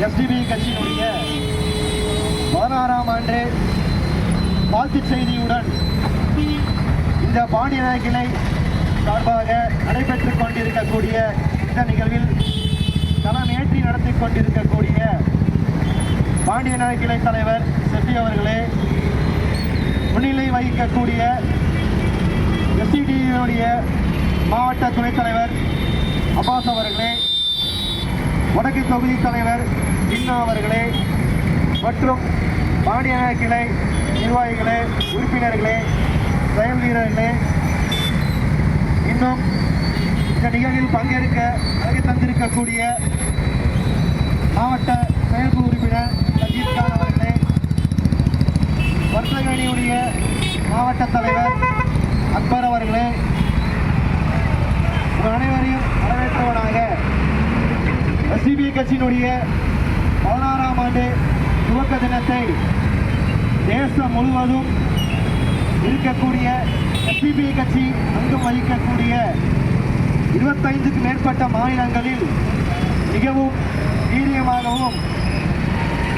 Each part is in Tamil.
எஸ்டிபி கட்சியினுடைய 16ஆம் ஆண்டு வாழ்த்துச் செய்தியுடன் இந்த பாண்டியநாயர் கிளை சார்பாக நடைபெற்றுக் கொண்டிருக்கக்கூடிய இந்த நிகழ்வில் களமேற்றி நடத்தி கொண்டிருக்கக்கூடிய பாண்டியநாயர் கிளை தலைவர் செட்டி அவர்களே, முன்னிலை வகிக்கக்கூடிய எஸ்டிடியினுடைய மாவட்ட துணைத் தலைவர் அப்பாஸ் அவர்களே, வடக்கு தொகுதி தலைவர் இன்னா அவர்களே மற்றும் பாண்டியநாயர் கிளை நிர்வாகிகளே, உறுப்பினர்களே, செயல் வீரர்களே, இன்னும் இந்த நிகழ்வில் பங்கேற்க வருகை தந்திருக்கக்கூடிய மாவட்ட செயல்பு உறுப்பினர் சஜீத் கான் அவர்களே, வர்த்தக அணியுடைய மாவட்ட தலைவர் அக்பர் அவர்களே, உங்கள் அனைவரையும் வரவேற்றவனாக எஸ்டிபி கட்சியினுடைய 16ஆம் ஆண்டு துவக்க தினத்தை தேசம் முழுவதும் இருக்கக்கூடிய எஸ்டிபி கட்சி அங்கம் வகிக்கக்கூடிய 25க்கும் மேற்பட்ட மாநிலங்களில் மிகவும் வீரியமாகவும்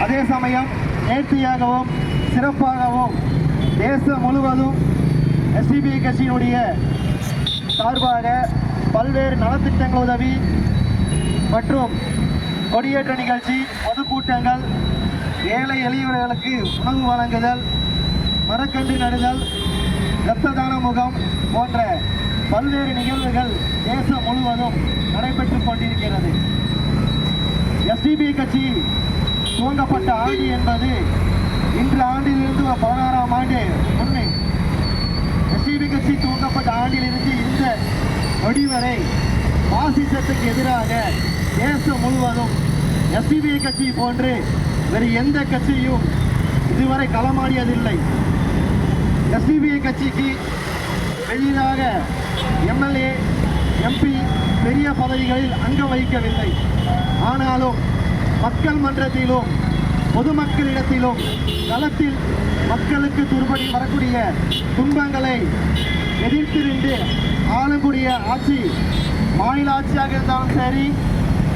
அதே சமயம் நேர்த்தியாகவும் சிறப்பாகவும் தேசம் முழுவதும் எஸ்டிபி கட்சியினுடைய சார்பாக பல்வேறு நலத்திட்டங்கள் உதவி மற்றும் கொடியேற்ற நிகழ்ச்சி, பொதுக்கூட்டங்கள், ஏழை எளியவர்களுக்கு உணவு வழங்குதல், மரக்கன்று நடுதல், இரத்த தான முகாம் போன்ற பல்வேறு நிகழ்வுகள் தேசம் முழுவதும் நடைபெற்றுக் கொண்டிருக்கிறது. எஸ்டிபி கட்சி துவங்கப்பட்ட ஆண்டு என்பது இன்று ஆண்டிலிருந்து 16ஆம் ஆண்டு முன்னே எஸ்டிபி கட்சி துவங்கப்பட்ட ஆண்டிலிருந்து இந்த நொடி வரை பாசிசத்துக்கு எதிராக தேசம் முழுவதும் எஸ்டிபி கட்சி போன்று வேறு எந்த கட்சியும் இதுவரை களமாடியதில்லை. எஸ்டிபி கட்சிக்கு வெளியாக எம்எல்ஏ, எம்பி பெரிய பதவிகளில் அங்கம் வகிக்கவில்லை. ஆனாலும் மக்கள் மன்றத்திலும் பொதுமக்களிடத்திலும் களத்தில் மக்களுக்கு துருபடி வரக்கூடிய துன்பங்களை எதிர்த்து நின்று ஆளக்கூடிய ஆட்சி, மாநில ஆட்சியாக இருந்தாலும் சரி,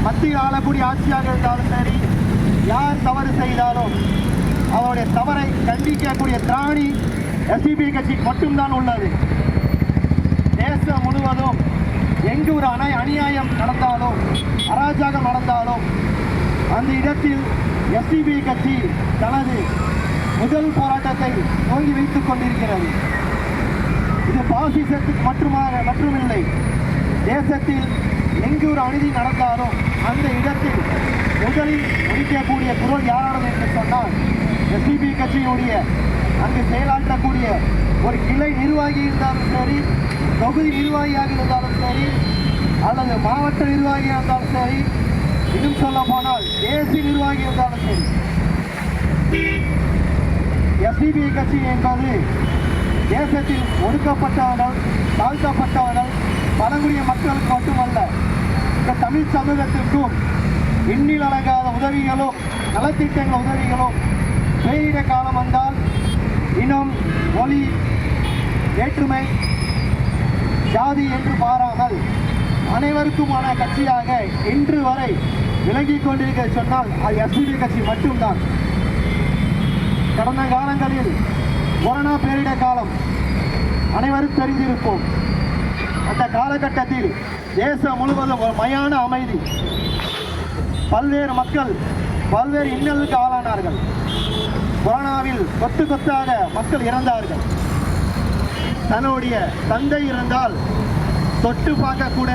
மத்திய ஆளக்கூடிய ஆட்சியாக இருந்தாலும் சரி, யார் தவறு செய்தாலும் அவருடைய தவறை கண்டிக்கக்கூடிய திராணி எஸ்டிபி கட்சிக்கு மட்டும்தான் உள்ளது. தேசம் முழுவதும் எங்கு ஒரு அநியாயம் நடந்தாலும், அராஜகம் நடந்தாலும் அந்த இடத்தில் எஸ்டிபி கட்சி தனது முதல் போராட்டத்தை துவங்கி வைத்துக் கொண்டிருக்கிறது. இது பாசிசத்துக்கு மட்டுமில்லை, தேசத்தில் எங்கு ஒரு அநீதி நடந்தாலும் அந்த இடத்தில் முதலில் ஒழிக்கக்கூடிய குரல் யாரானது என்று சொன்னால் எஸ்டிபி கட்சியினுடைய அங்கு செயலாற்றக்கூடிய ஒரு கிளை நிர்வாகி இருந்தாலும் சரி, தொகுதி நிர்வாகியாக இருந்தாலும் சரி, அல்லது மாவட்ட நிர்வாகியாக இருந்தாலும் சரி, இன்னும் சொல்ல போனால் தேசிய நிர்வாகி இருந்தாலும் சரி, எஸ்டிபி கட்சி என்பது தேசத்தில் ஒடுக்கப்பட்டவர்கள், தாழ்த்தப்பட்டவர்கள், பழங்குடிய மக்களுக்கு மட்டுமல்ல, இந்த தமிழ் சமூகத்திற்கும் எண்ணில் அடங்காத உதவிகளும் நலத்திட்டங்கள் உதவிகளும் பேரிட காலம் வந்தால் இனம், மொழி, வேற்றுமை, ஜாதி என்று பாராமல் அனைவருக்குமான கட்சியாக இன்று வரை விளங்கிக் கொண்டிருக்க சொன்னால் அது எஸ்டிபி கட்சி மட்டும்தான். கடந்த காலங்களில் கொரோனா பேரிட காலம் அனைவரும் தெரிந்திருப்போம். அந்த காலகட்டத்தில் தேசம் முழுவதும் ஒரு மயான அமைதி, பல்வேறு மக்கள் பல்வேறு இன்னலுக்கு ஆளானார்கள். கொரோனாவில் கொத்து கொத்தாக மக்கள் இறந்தார்கள். தன்னுடைய தந்தை இருந்தால் தொட்டு பார்க்க கூட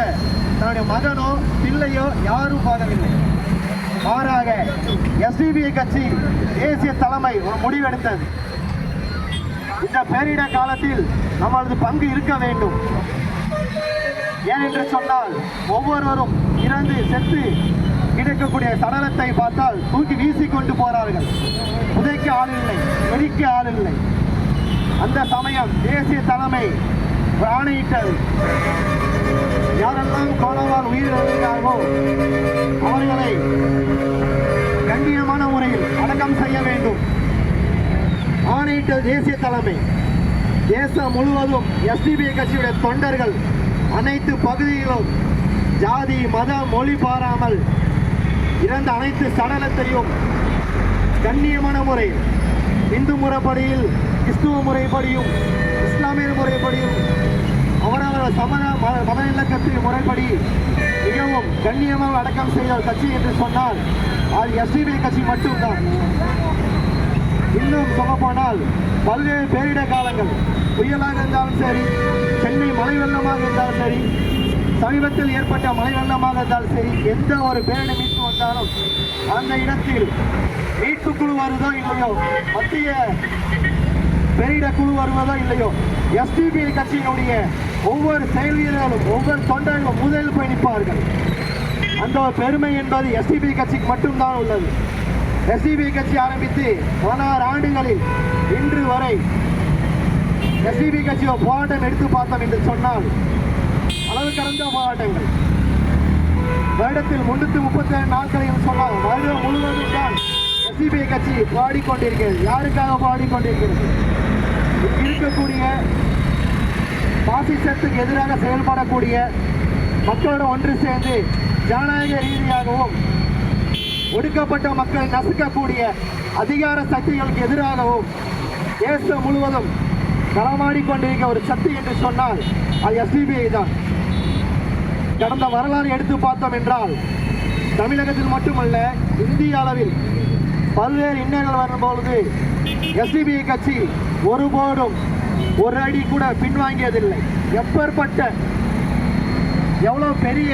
தன்னுடைய மகனோ பிள்ளையோ யாரும் பார்க்கவில்லை. மாறாக எஸ்டிபி கட்சி தேசிய தலைமை ஒரு முடிவெடுத்தது. இந்த பேரிட காலத்தில் நம்மளது பங்கு இருக்க வேண்டும். ஏனென்று சொன்னால் ஒவ்வொருவரும் இறந்து செத்து கிடைக்கக்கூடிய சடலத்தை பார்த்தால் தூக்கி வீசிக்கொண்டு போறார்கள். புதைக்க ஆள் இல்லை, எரிக்க ஆள் இல்லை. அந்த சமயம் தேசிய தலைமை ஒரு ஆணையிட்டது. யாரெல்லாம் கொரோனாவால் உயிரிழந்தார்களோ அவர்களை கண்ணியமான முறையில் அடக்கம் செய்ய வேண்டும் ஆணையிட்ட தேசிய தலைமை. தேசம் முழுவதும் எஸ்டிபி கட்சியுடைய தொண்டர்கள் அனைத்து பகுதிகளிலும் ஜாதி, மத, மொழி பாராமல் இறந்த அனைத்து சடலத்தையும் கண்ணியமான முறையில் இந்து முறைப்படியில், கிறிஸ்துவ முறைப்படியும், இஸ்லாமிய முறைப்படியும், அவரவர் மத இலக்கத்தின் முறைப்படி மிகவும் கண்ணியமாக அடக்கம் செய்த ஒரு கட்சி என்று சொன்னால் அது எஸ்டிபி கட்சி மட்டும்தான். இன்னும் சொல்லப்போனால் பல்வேறு பேரிட காலங்கள், புயலாக இருந்தாலும் சரி, சென்னை மழை வெள்ளமாக இருந்தாலும் சரி, சமீபத்தில் ஏற்பட்ட மழை வெள்ளமாக இருந்தாலும் சரி, எந்த ஒரு பேரிட மீட்பு வந்தாலும் அந்த இடத்தில் மீட்பு குழு வருவதோ இல்லையோ, மத்திய பேரிட குழு வருவதோ இல்லையோ, எஸ்டிபி கட்சியினுடைய ஒவ்வொரு செயல் வீரர்களும், ஒவ்வொரு தொண்டர்களும் முதலில் போய் நிற்பார்கள். அந்த ஒரு பெருமை என்பது எஸ்டிபி கட்சிக்கு மட்டும்தான் உள்ளது. எஸ்டிபி கட்சி ஆரம்பித்து 16 ஆண்டுகளில் இன்று வரை எஸ்டிபி கட்சியோ போராட்டம் எடுத்து பார்த்தோம் என்று சொன்னால் அளவு கடந்த போராட்டங்கள். வருடத்தில் 337 நாட்கள் என்று சொன்னால் வருடம் முழுவதும் தான் எஸ்டிபி கட்சி பாடிக்கொண்டிருக்கிறது. யாருக்காக பாடிக்கொண்டிருக்கிறது? இருக்கக்கூடிய பாசிசத்துக்கு எதிராக செயல்படக்கூடிய மக்களோடு ஒன்று சேர்ந்து ஜனநாயக ரீதியாகவும், ஒடுக்கப்பட்ட மக்கள் நசுக்கக்கூடிய அதிகார சக்திகளுக்கு எதிராகவும் தேசம் முழுவதும் களமாடிக்கொண்டிருக்க ஒரு சக்தி என்று சொன்னால் அது எஸ்டிபிஐ தான். கடந்த வரலாறு எடுத்து பார்த்தோம் என்றால் தமிழகத்தில் மட்டுமல்ல, இந்திய அளவில் பல்வேறு இன்னல்கள் வரும்பொழுது எஸ்டிபிஐ கட்சி ஒருபோதும் ஒரு அடி கூட பின்வாங்கியதில்லை. எப்பேற்பட்ட எவ்வளவு பெரிய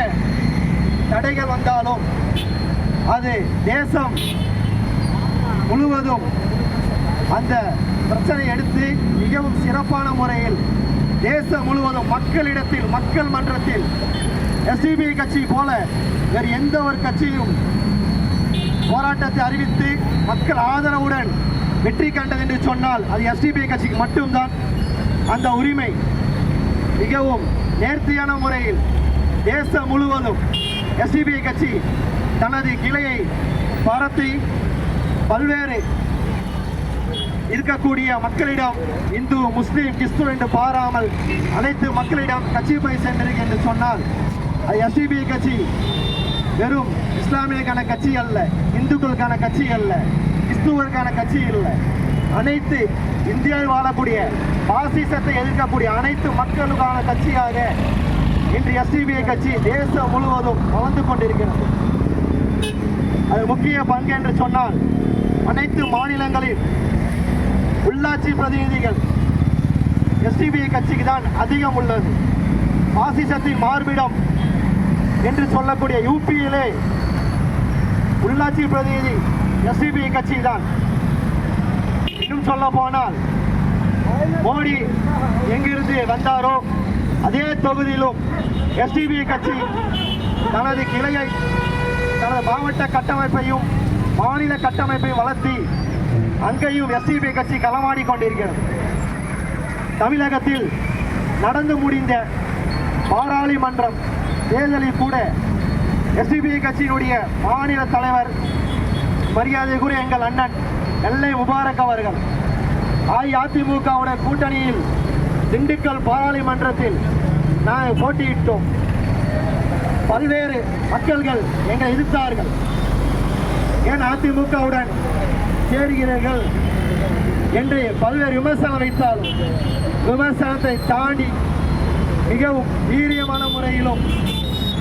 தடைகள் வந்தாலும் அது தேசம் முழுவதும் அந்த பிரச்சனை எடுத்து மிகவும் சிறப்பான முறையில் தேசம் முழுவதும் மக்களிடத்தில், மக்கள் மன்றத்தில் எஸ்டிபிஐ கட்சி போல வேறு எந்த ஒரு கட்சியும் போராட்டத்தை அறிவித்து மக்கள் ஆதரவுடன் வெற்றி கண்டது என்று சொன்னால் அது எஸ்டிபிஐ கட்சிக்கு மட்டும்தான். அந்த உரிமை மிகவும் நேர்த்தியான முறையில் தேசம் முழுவதும் எஸ்டிபிஐ கட்சி தனது கிளையை பரத்தி பல்வேறு இருக்கக்கூடிய மக்களிடம், இந்து, முஸ்லீம், கிறிஸ்துவ என்று பாராமல் அனைத்து மக்களிடம் கட்சி போய் சென்றிருக்கு என்று சொன்னால் அது எஸ்டிபிஐ கட்சி வெறும் இஸ்லாமியருக்கான கட்சி அல்ல, இந்துக்களுக்கான கட்சி அல்ல, கிறிஸ்துவருக்கான கட்சி இல்லை. அனைத்து இந்தியாவில் வாழக்கூடிய பாசிசத்தை எதிர்க்கக்கூடிய அனைத்து மக்களுக்கான கட்சியாக இன்று எஸ்டிபிஐ கட்சி தேசம் முழுவதும் வளர்ந்து கொண்டிருக்கிறது. அது முக்கிய பங்கு என்று சொன்னால் அனைத்து மாநிலங்களில் உள்ளாட்சி பிரதிநிதிகள் எஸ்டிபிஐ கட்சிக்கு தான் அதிகம் உள்ளது. பாசிசத்தின் மார்பிடம் என்று சொல்லக்கூடிய யூபியிலே உள்ளாட்சி பிரதிநிதி எஸ்டிபிஐ கட்சி தான். இன்னும் சொல்ல போனால் மோடி எங்கிருந்து வந்தாரோ அதே தொகுதியிலும் எஸ்டிபிஐ கட்சி தனது கிளையை, தனது மாவட்ட கட்டமைப்பையும் மாநில கட்டமைப்பையும் வளர்த்தி அங்கேயும் எஸ்டிபிஐ கட்சி களமாடி கொண்டிருக்கிறது. தமிழகத்தில் நடந்து முடிந்த பாராளுமன்றம் தேர்தலில் கூட எஸ்டிபிஐ கட்சியினுடைய மாநில தலைவர் மரியாதைக்குரிய எங்கள் அண்ணன் எல்லை முபாரக் அவர்கள் அஇஅதிமுகவுடன் கூட்டணியில் திண்டுக்கல் பாராளுமன்றத்தில் நாங்கள் போட்டியிட்டோம். பல்வேறு மக்கள்கள் எங்களை எதிர்த்தார்கள். ஏன் அதிமுகவுடன் சேருகிறீர்கள் என்று பல்வேறு விமர்சனம் வைத்தாலும் விமர்சனத்தை தாண்டி மிகவும் வீரியமான முறையிலும்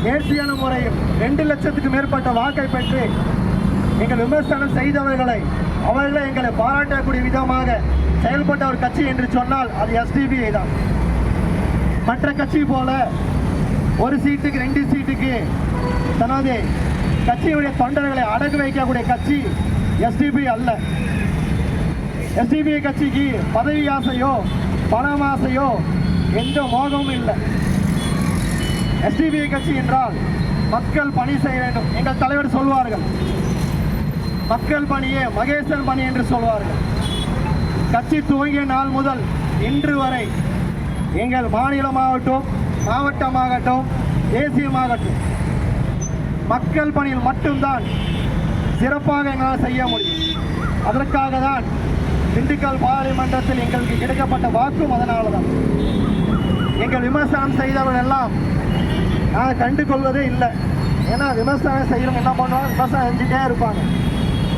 நேர்த்தியான முறையில் 2 லட்சத்துக்கு மேற்பட்ட வாக்கை பெற்று எங்கள் விமர்சனம் செய்தவர்களை எங்களை பாராட்டக்கூடிய விதமாக செயல்பட்ட ஒரு கட்சி என்று சொன்னால் அது எஸ்டிபிஐ தான். மற்ற கட்சி போல ஒரு சீட்டுக்கு 2 சீட்டுக்கு தனது கட்சியுடைய தொண்டர்களை அடகு வைக்கக்கூடிய கட்சி எஸ்டிபிஐ அல்ல. எஸ்டிபிஐ கட்சிக்கு பதவி ஆசையோ பணம் ஆசையோ எந்த மோகமும் இல்லை. எஸ்டிபிஐ கட்சி என்றால் மக்கள் பணி செய்ய வேண்டும். எங்கள் தலைவர் சொல்வார்கள், மக்கள் பணியே மகேசன் பணி என்று சொல்வார்கள். கட்சி துவங்கிய நாள் முதல் இன்று வரை எங்கள் மாநிலமாகட்டும், மாவட்டமாகட்டும், தேசியமாகட்டும் மக்கள் பணியில் மட்டும்தான் சிறப்பாக எங்களால் செய்ய முடியும். அதற்காக தான் திண்டுக்கல் பாராளுமன்றத்தில் எங்களுக்கு கிடைக்கப்பட்ட வாக்கும் அதனால தான். எங்கள் விமர்சனம் செய்தவர்கள் எல்லாம் நாங்கள் கண்டு கொள்வதே இல்லை. ஏன்னா விமர்சனம் செய்யறவங்க என்ன பண்ணுவாங்க, விமர்சனம் செஞ்சுட்டே இருப்பாங்க.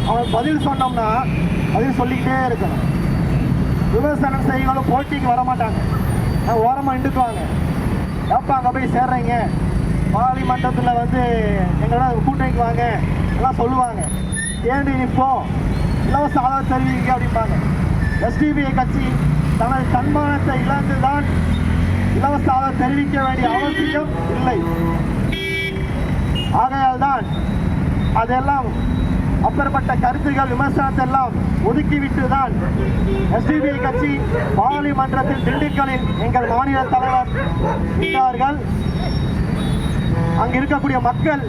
அவன் பதில் சொன்னோம்னா பதில் சொல்லிக்கிட்டே இருக்கணும். விமர்சனம் செய்யணும் போட்டிக்கு வரமாட்டாங்க, ஓரமாக நின்றுக்குவாங்க. எப்போ அங்கே போய் சேர்றீங்க, பார்லிமன்றத்தில் வந்து எங்களோட கூட்டணிக்கு வாங்க எல்லாம் சொல்லுவாங்க. தேடி நிற்போம், இலவச ஆதரவு தெரிவிங்க அப்படிம்பாங்க. எஸ்டிபிஐ கட்சி தனது தன்மானத்தை இழந்துதான் இலவச ஆதரவு தெரிவிக்க வேண்டிய அவசியம் இல்லை. ஆகையால் தான் அதெல்லாம் அப்பேற்பட்ட கருத்துகள் விமர்சனத்தை எல்லாம் ஒதுக்கிவிட்டு தான் எஸ்டிபிஐ கட்சி பார்லிமன்றத்தில் திண்டுக்கல்லில் எங்கள் மாநில தலைவர் இருக்கிறார்கள். அங்கு இருக்கக்கூடிய மக்கள்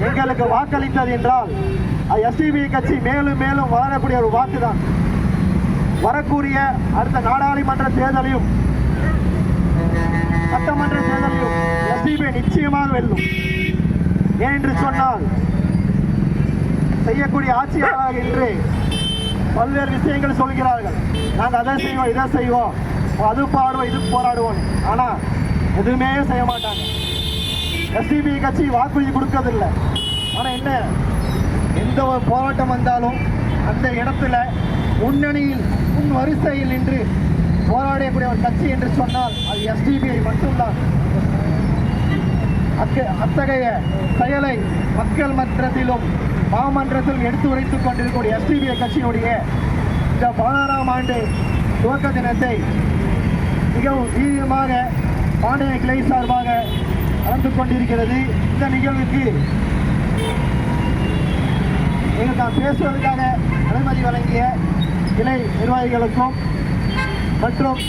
எங்களுக்கு வாக்களித்தது என்றால் அது எஸ்டிபிஐ கட்சி மேலும் மேலும் வளரக்கூடிய ஒரு வாக்குதான். வரக்கூடிய அடுத்த நாடாளுமன்ற தேர்தலையும் சட்டமன்ற தேர்தலையும் எஸ்டிபிஐ நிச்சயமாக வெல்லும். ஏனென்று சொன்னால் செய்யக்கூடிய ஆட்சியாளர் என்று பல்வேறு விஷயங்கள் சொல்கிறார்கள். நாங்கள் அதை செய்வோம், இதை செய்வோம், அது பாடுவோம், இது போராடுவோம். ஆனால் எதுவுமே செய்ய மாட்டாங்க. எஸ்டிபிஐ கட்சி வாக்குறுதி கொடுக்கறதில்லை. ஆனால் என்ன, எந்த ஒரு போராட்டம் வந்தாலும் அந்த இடத்துல முன்னணியில் முன் வரிசையில் நின்று போராடக்கூடிய ஒரு கட்சி என்று சொன்னால் அது எஸ்டிபிஐ மட்டும்தான். அத்தகைய செயலை மக்கள் மன்றத்திலும் மாமன்றத்திலும் எடுத்து உரைத்துக் கொண்டிருக்கக்கூடிய எஸ்டிபிஐ கட்சியினுடைய இந்த 16ஆம் ஆண்டு துவக்க தினத்தை மிகவும் வீரியமாக பாண்டிய கிளை சார்பாக நடந்து கொண்டிருக்கிறது. இந்த நிகழ்வுக்கு எங்களுக்கு பேசுவதற்காக அனுமதி வழங்கிய கிளை நிர்வாகிகளுக்கும் மற்றும்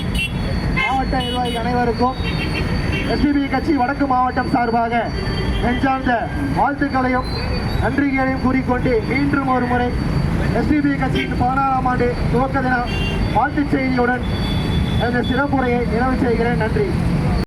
மாவட்ட நிர்வாகிகள் அனைவருக்கும் எஸ்டிபிஐ கட்சி வடக்கு மாவட்டம் சார்பாக நெஞ்சார்ந்த வாழ்த்துக்களையும் நன்றிகளையும் கூறிக்கொண்டு மீண்டும் ஒரு முறை எஸ்டிபிஐ கட்சியின் 16ஆம் ஆண்டு துவக்க தின வாழ்த்துச் செய்தியுடன் இந்த சிறப்புரையை நிறைவு செய்கிறேன். நன்றி.